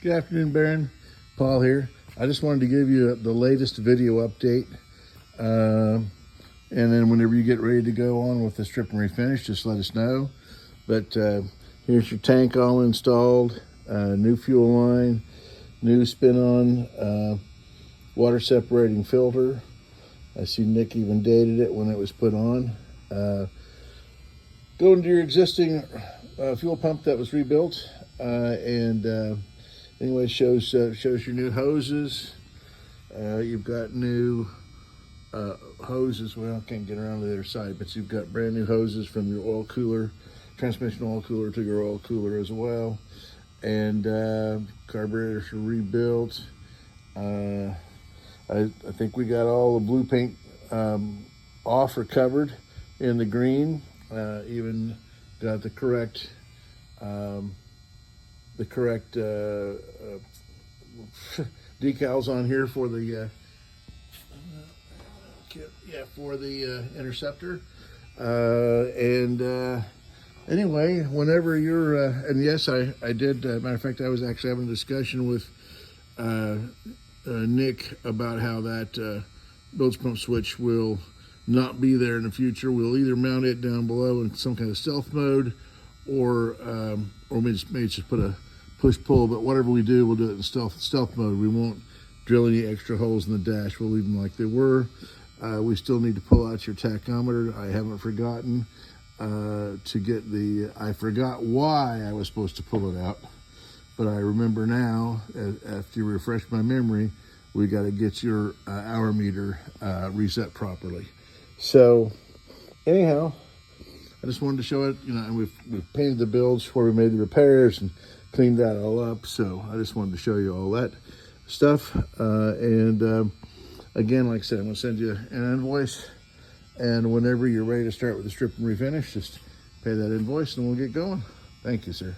Good afternoon, Baron. Paul here. I just wanted to give you the latest video update. And then whenever you get ready to go on with the strip and refinish, just let us know. But here's your tank all installed, new fuel line, new spin-on water separating filter. I see Nick even dated it when it was put on. Go into your existing fuel pump that was rebuilt, anyway, shows your new hoses. You've got new hoses. Well, I can't get around to the other side, but you've got brand new hoses from your oil cooler, transmission oil cooler to your oil cooler as well. And carburetors are rebuilt. I think we got all the blue paint off or covered in the green. Even got the correct decals on here for the Interceptor. Anyway, whenever you're and yes, I did. Matter of fact, I was actually having a discussion with Nick about how that bilge pump switch will not be there in the future. We'll either mount it down below in some kind of stealth mode, or may just put a push-pull. But whatever we do, we'll do it in stealth mode. We won't drill any extra holes in the dash. We'll leave them like they were. We still need to pull out your tachometer. I haven't forgotten to get the. I forgot why I was supposed to pull it out, but I remember now. After you refresh my memory, we got to get your hour meter reset properly. So, anyhow, I just wanted to show it. And we've painted the bilge where we made the repairs and cleaned that all up. So I just wanted to show you all that stuff. Again, like I said, I'm going to send you an invoice, and whenever you're ready to start with the strip and refinish, just pay that invoice and we'll get going. Thank you, sir.